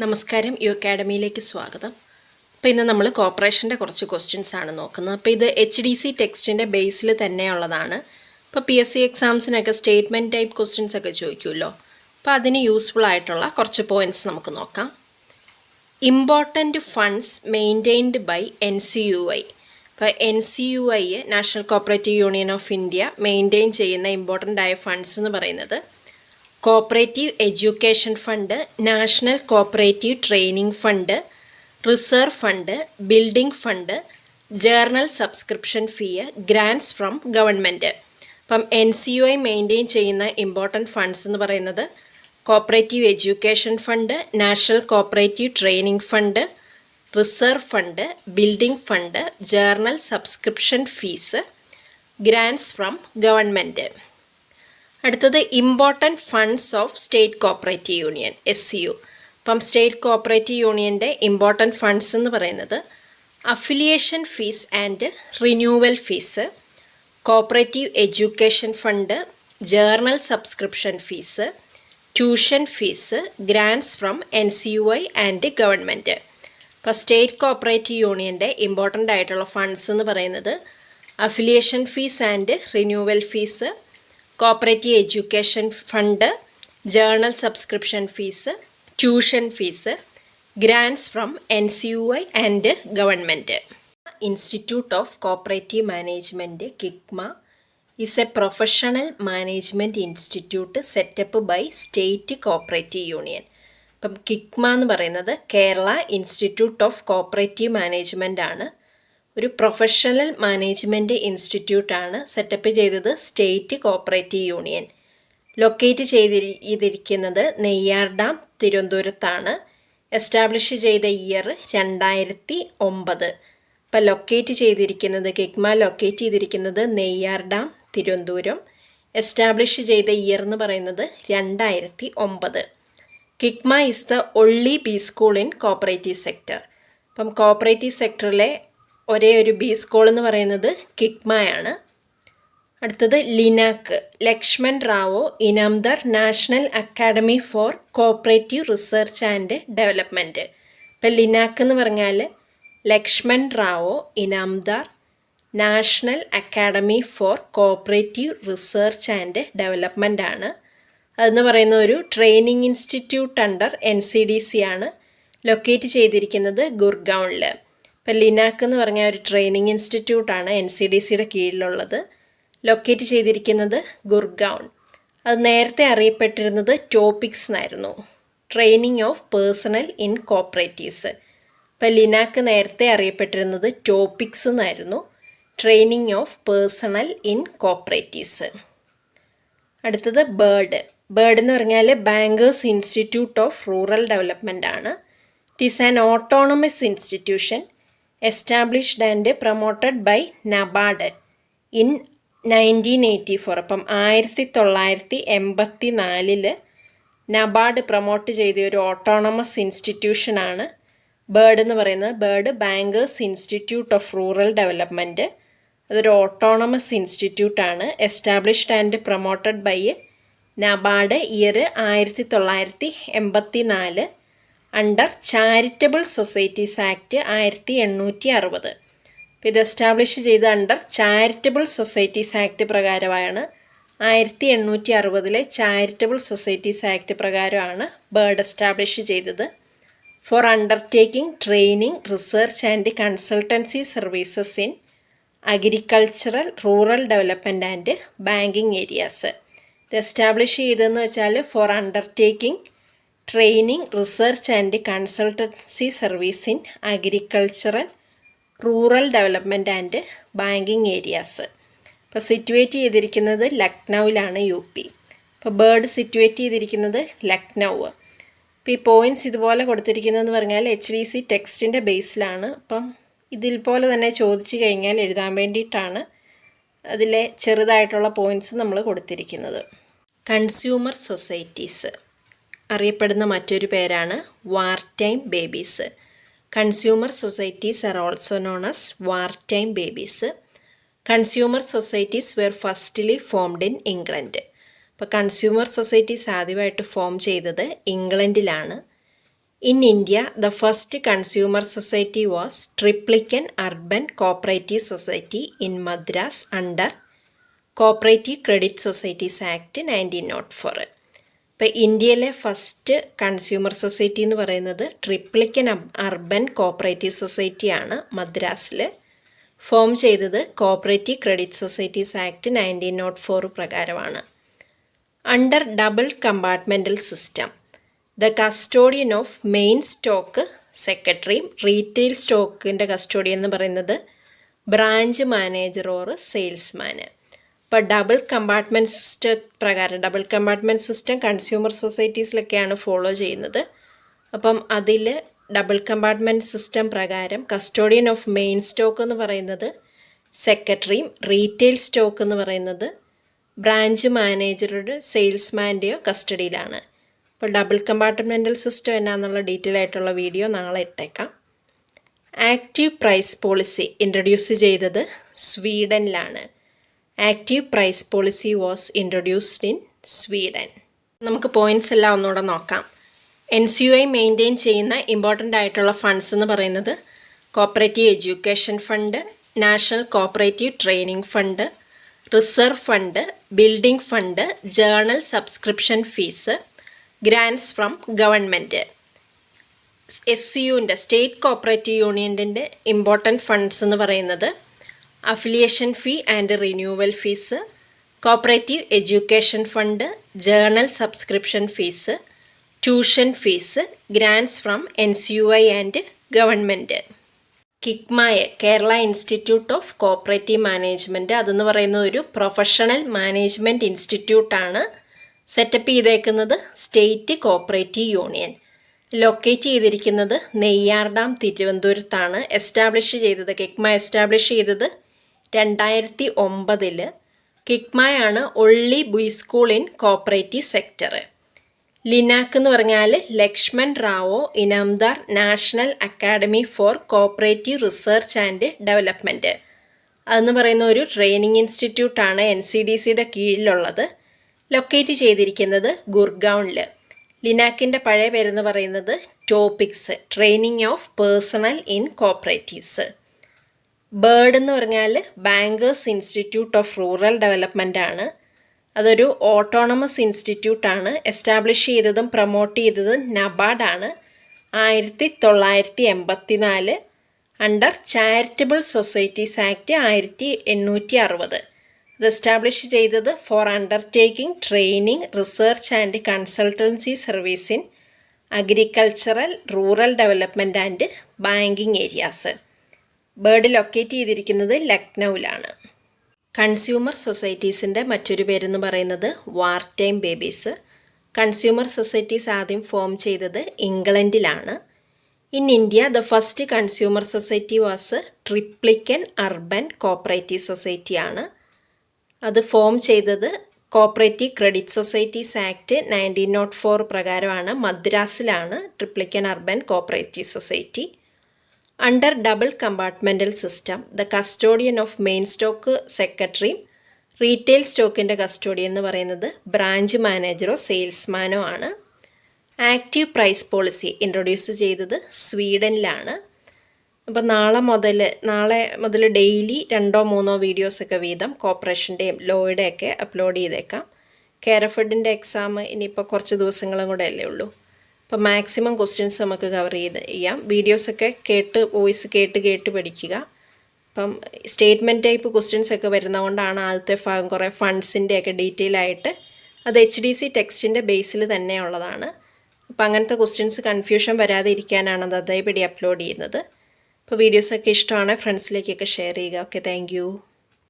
നമസ്കാരം, യു അക്കാഡമിയിലേക്ക് സ്വാഗതം. അപ്പോൾ ഇന്ന് നമ്മൾ കോർപ്പറേഷൻ്റെ കുറച്ച് ക്വസ്റ്റ്യൻസ് ആണ് നോക്കുന്നത്. അപ്പോൾ ഇത് HDC ടെക്സ്റ്റിൻ്റെ ബേസിൽ തന്നെയുള്ളതാണ്. ഇപ്പോൾ PSC എക്സാംസിനൊക്കെ സ്റ്റേറ്റ്മെൻറ്റ് ടൈപ്പ് ക്വസ്റ്റ്യൻസ് ഒക്കെ ചോദിക്കുമല്ലോ. അപ്പോൾ അതിന് യൂസ്ഫുൾ ആയിട്ടുള്ള കുറച്ച് പോയിൻറ്റ്സ് നമുക്ക് നോക്കാം. Important funds maintained by NCUI. ഇപ്പോൾ NCUI national cooperative union of India maintain ചെയ്യുന്ന ഇമ്പോർട്ടൻ്റ് ആയ ഫണ്ട്സ് എന്ന് പറയുന്നത് cooperative education fund, national cooperative training fund, reserve fund, building fund, journal subscription fee, grants from government. അപ്പം NCUI maintain ചെയ്യുന്ന important funds എന്ന് പറയുന്നത് cooperative education fund, national cooperative training fund, reserve fund, building fund, journal subscription fees, grants from government. അടുത്തത് important funds of state cooperative union SCU. അപ്പം state cooperative യൂണിയൻ്റെ important funds എന്ന് പറയുന്നത് affiliation fees and renewal fees, cooperative education fund, journal subscription fees, tuition fees, grants from NCUI and government. അപ്പോൾ state cooperative യൂണിയൻ്റെ important ആയിട്ടുള്ള funds എന്ന് പറയുന്നത് affiliation fees and renewal fees, cooperative education fund, journal subscription fees, tuition fees, grants from NCUI and government. Institute of cooperative management KICMA is a professional management institute set up by state cooperative union. ഇപ്പം കിക്മ എന്ന് പറയുന്നത് Kerala institute of cooperative management ആണ്. ഒരു professional management ഇൻസ്റ്റിറ്റ്യൂട്ടാണ്. Setup ചെയ്തത് state cooperative union. Locate ചെയ്തിരിക്കുന്നത് Neyyar dam, തിരുവനന്തപുരത്താണ്. Establish ചെയ്ത ഇയർ 2009. ഇപ്പം ലൊക്കേറ്റ് ചെയ്തിരിക്കുന്നത് കിക്മ ലൊക്കേറ്റ് ചെയ്തിരിക്കുന്നത് നെയ്യാർ ഡാം, തിരുവനന്തപുരം. എസ്റ്റാബ്ലിഷ് ചെയ്ത ഇയർ എന്ന് പറയുന്നത് 2009. KICMA is the only be school in cooperative sector. അപ്പം കോപ്പറേറ്റീവ് സെക്ടറിലെ ഒരേ ഒരു ബി സ്കൂൾ എന്ന് പറയുന്നത് കിക്മയാണ്. അടുത്തത് ലിനാക്ക്, Lakshman Rao Inamdar national academy for cooperative research and development. ഇപ്പം ലിനാക്ക് എന്ന് പറഞ്ഞാൽ Laxman Rao Inamdar national academy for cooperative research and Development ആണ്. അതെന്ന് പറയുന്ന ഒരു ട്രെയിനിങ് ഇൻസ്റ്റിറ്റ്യൂട്ട് അണ്ടർ NCDC ആണ്. ലൊക്കേറ്റ് ചെയ്തിരിക്കുന്നത് ഗുർഗാവിൽ. ഇപ്പം ലിനാക്ക് എന്ന് പറഞ്ഞ ഒരു ട്രെയിനിങ് ഇൻസ്റ്റിറ്റ്യൂട്ടാണ് NCDCയുടെ കീഴിലുള്ളത്. ലൊക്കേറ്റ് ചെയ്തിരിക്കുന്നത് ഗുർഗാവ്. അത് നേരത്തെ അറിയപ്പെട്ടിരുന്നത് ടോപ്പിക്സ് എന്നായിരുന്നു, training of personnel in cooperatives. ഇപ്പം ലിനാക്ക് നേരത്തെ അറിയപ്പെട്ടിരുന്നത് ടോപ്പിക്സ് എന്നായിരുന്നു, training of personnel in cooperatives. അടുത്തത് ബേർഡ് എന്ന് പറഞ്ഞാൽ bankers institute of rural development ആണ്. It is an autonomous institution established and promoted by NABARD in 1984. അപ്പം 1984 നബാർഡ് പ്രൊമോട്ട് ചെയ്ത ഒരു ഓട്ടോണമസ് ഇൻസ്റ്റിറ്റ്യൂഷനാണ് ബേർഡ് എന്ന് പറയുന്നത്. BIRD bankers institute of rural development. അതൊരു ഓട്ടോണമസ് ഇൻസ്റ്റിറ്റ്യൂട്ടാണ്. Established and promoted by NABARD year 1984 under charitable societies act 1860. അപ്പോൾ ഇത് establish ചെയ്ത് അണ്ടർ ചാരിറ്റബിൾ സൊസൈറ്റീസ് ആക്ട് പ്രകാരമാണ്. 1860 ചാരിറ്റബിൾ സൊസൈറ്റീസ് ആക്ട് പ്രകാരമാണ് ബേർഡ് എസ്റ്റാബ്ലിഷ് ചെയ്തത്. For undertaking training, research and consultancy services in agricultural, rural development and banking areas. ഇത് establish ചെയ്തതെന്ന് വെച്ചാൽ four undertaking training, research and consultancy service in agricultural, rural development and banking areas. ഇപ്പോൾ situate ചെയ്തിരിക്കുന്നത് ലക്നൗവിലാണ്, UP. ഇപ്പോൾ bird situate ചെയ്തിരിക്കുന്നത് ലക്നൗ. ഇപ്പോൾ ഈ points ഇതുപോലെ കൊടുത്തിരിക്കുന്നതെന്ന് പറഞ്ഞാൽ HDC ടെക്സ്റ്റിൻ്റെ ബേസിലാണ്. അപ്പം ഇതിൽ പോലെ തന്നെ ചോദിച്ചു കഴിഞ്ഞാൽ എഴുതാൻ വേണ്ടിയിട്ടാണ് അതിലെ ചെറുതായിട്ടുള്ള പോയിൻറ്റ്സ് നമ്മൾ കൊടുത്തിരിക്കുന്നത്. കൺസ്യൂമർ സൊസൈറ്റീസ് അറിയപ്പെടുന്ന മറ്റൊരു പേരാണ് war time babies. Consumer societies are also known as war time babies. Consumer societies were firstly formed in England. അപ്പോൾ കൺസ്യൂമർ സൊസൈറ്റീസ് ആദ്യമായിട്ട് ഫോം ചെയ്തത് ഇംഗ്ലണ്ടിലാണ്. In India, the first consumer society was Triplicane Urban Cooperative Society in Madras under Cooperative Credit Societies Act 1904. ഇപ്പോൾ ഇന്ത്യയിലെ first consumer society എന്ന് പറയുന്നത് Triplicane urban cooperative സൊസൈറ്റിയാണ്. മദ്രാസിൽ form ചെയ്തത് കോപ്പറേറ്റീവ് ക്രെഡിറ്റ് സൊസൈറ്റീസ് ആക്ട് 1904 പ്രകാരമാണ്. Under double compartmental system, the custodian of main stock സെക്രട്ടറിയും retail സ്റ്റോക്കിൻ്റെ custodian എന്ന് പറയുന്നത് ബ്രാഞ്ച് മാനേജർ ഓർ സെയിൽസ്മാന്. ഇപ്പോൾ ഡബിൾ കമ്പാർട്ട്മെൻറ്റ് സിസ്റ്റം പ്രകാരം, ഡബിൾ കമ്പാർട്ട്മെൻറ്റ് സിസ്റ്റം കൺസ്യൂമർ സൊസൈറ്റീസിലൊക്കെയാണ് ഫോളോ ചെയ്യുന്നത്. അപ്പം അതിൽ ഡബിൾ കമ്പാർട്ട്മെൻറ്റ് സിസ്റ്റം പ്രകാരം കസ്റ്റോഡിയൻ ഓഫ് മെയിൻ സ്റ്റോക്ക് എന്ന് പറയുന്നത് സെക്രട്ടറിയും റീറ്റെയിൽ സ്റ്റോക്ക് എന്ന് പറയുന്നത് ബ്രാഞ്ച് മാനേജറുടെ സെയിൽസ്മാൻ്റെയോ കസ്റ്റഡിയിലാണ്. അപ്പോൾ ഡബിൾ കമ്പാർട്ട്മെൻ്റൽ സിസ്റ്റം എന്നാന്നുള്ള ഡീറ്റെയിൽ ആയിട്ടുള്ള വീഡിയോ നാളെ ഇട്ടേക്കാം. ആക്റ്റീവ് പ്രൈസ് പോളിസി ഇൻട്രൊഡ്യൂസ് ചെയ്തത് സ്വീഡനിലാണ്. Active price policy was introduced in Sweden. നമുക്ക് പോയിൻറ്റ്സ് എല്ലാം ഒന്നുകൂടെ നോക്കാം. NCUI മെയിൻറ്റെയിൻ ചെയ്യുന്ന ഇമ്പോർട്ടൻ്റ് ആയിട്ടുള്ള ഫണ്ട്സ് എന്ന് പറയുന്നത് cooperative education fund, national cooperative training fund, reserve fund, building fund, journal subscription fees, grants from government. SCUവിൻ്റെ സ്റ്റേറ്റ് കോപ്പറേറ്റീവ് യൂണിയൻ്റെ ഇമ്പോർട്ടൻറ്റ് ഫണ്ട്സ് എന്ന് പറയുന്നത് affiliation fee and renewal fees, cooperative education fund, journal subscription fees, tuition fees, grants from NCUI and government. കിക്മായ Kerala institute of cooperative management, അതെന്ന് പറയുന്ന ഒരു professional management ഇൻസ്റ്റിറ്റ്യൂട്ടാണ്. Setup ചെയ്തേക്കുന്നത് സ്റ്റേറ്റ് കോപ്പറേറ്റീവ് യൂണിയൻ. ലൊക്കേറ്റ് ചെയ്തിരിക്കുന്നത് Neyyar dam, തിരുവനന്തപുരത്താണ്. എസ്റ്റാബ്ലിഷ് ചെയ്തത് KICMA establish ചെയ്തത് 2009. കിക്മയാണ് only boy school in cooperative sector. LINAC എന്ന് പറഞ്ഞാൽ Laxman Rao Inamdar national academy for cooperative research and development. അതെന്ന് പറയുന്ന ഒരു ട്രെയിനിങ് ഇൻസ്റ്റിറ്റ്യൂട്ടാണ് NCDCയുടെ കീഴിലുള്ളത്. ലൊക്കേറ്റ് ചെയ്തിരിക്കുന്നത് ഗുർഗാവിൽ. ലിനാക്കിൻ്റെ പഴയ പേരെന്ന് പറയുന്നത് TOPICS, training of personnel in cooperatives. BIRD എന്ന് പറഞ്ഞാൽ bankers institute of rural development ആണ്. അതൊരു ഓട്ടോണമസ് ഇൻസ്റ്റിറ്റ്യൂട്ടാണ്. എസ്റ്റാബ്ലിഷ് ചെയ്തതും പ്രൊമോട്ട് ചെയ്തതും നബാർഡാണ് 1984 അണ്ടർ ചാരിറ്റബിൾ സൊസൈറ്റീസ് ആക്ട് 1860. ഇത് എസ്റ്റാബ്ലിഷ് ചെയ്തത് for undertaking training, research and consultancy service in agricultural, rural development and banking areas. BIRD locate ചെയ്തിരിക്കുന്നത് ലക്നൌവിലാണ്. കൺസ്യൂമർ സൊസൈറ്റീസിൻ്റെ മറ്റൊരു പേരെന്ന് പറയുന്നത് war time babies. Consumer societies ആദ്യം ഫോം ചെയ്തത് ഇംഗ്ലണ്ടിലാണ്. In India the first consumer society was Triplicane urban cooperative സൊസൈറ്റിയാണ്. അത് ഫോം ചെയ്തത് കോപ്പറേറ്റീവ് ക്രെഡിറ്റ് സൊസൈറ്റീസ് ആക്ട് 1904 പ്രകാരമാണ്. മദ്രാസിലാണ് Triplicane urban cooperative society. Under double compartmental system, the custodian of main stock സെക്രട്ടറിയും retail സ്റ്റോക്കിൻ്റെ കസ്റ്റോഡിയൻ എന്ന് പറയുന്നത് ബ്രാഞ്ച് മാനേജറോ സെയിൽസ്മാനോ ആണ്. ആക്റ്റീവ് പ്രൈസ് പോളിസി ഇൻട്രൊഡ്യൂസ് ചെയ്തത് സ്വീഡനിലാണ്. അപ്പോൾ നാളെ മുതൽ ഡെയിലി 2-3 വീഡിയോസൊക്കെ വീതം കോർപ്പറേഷൻ്റെയും ലോയുടെയൊക്കെ അപ്ലോഡ് ചെയ്തേക്കാം. കേരഫഡിൻ്റെ എക്സാം ഇനിയിപ്പോൾ കുറച്ച് ദിവസങ്ങളും കൂടെ അല്ലേ ഉള്ളൂ. അപ്പോൾ മാക്സിമം ക്വസ്റ്റ്യൻസ് നമുക്ക് കവർ ചെയ്യാം. വീഡിയോസൊക്കെ വോയിസ് കേട്ട് പഠിക്കുക. അപ്പം സ്റ്റേറ്റ്മെൻറ്റ് ടൈപ്പ് ക്വസ്റ്റ്യൻസ് ഒക്കെ വരുന്നതുകൊണ്ടാണ് ആദ്യത്തെ ഭാഗം കുറേ ഫണ്ട്സിൻ്റെയൊക്കെ ഡീറ്റെയിൽ ആയിട്ട്. അത് HDC ടെക്സ്റ്റിൻ്റെ ബേസിൽ തന്നെ ഉള്ളതാണ്. അപ്പോൾ അങ്ങനത്തെ ക്വസ്റ്റ്യൻസ് കൺഫ്യൂഷൻ വരാതെ ഇരിക്കാനാണ് അത് അതേപടി അപ്ലോഡ് ചെയ്യുന്നത്. അപ്പോൾ വീഡിയോസൊക്കെ ഇഷ്ടമാണ്, ഫ്രണ്ട്സിലേക്കൊക്കെ ഷെയർ ചെയ്യുക. Okay, thank you.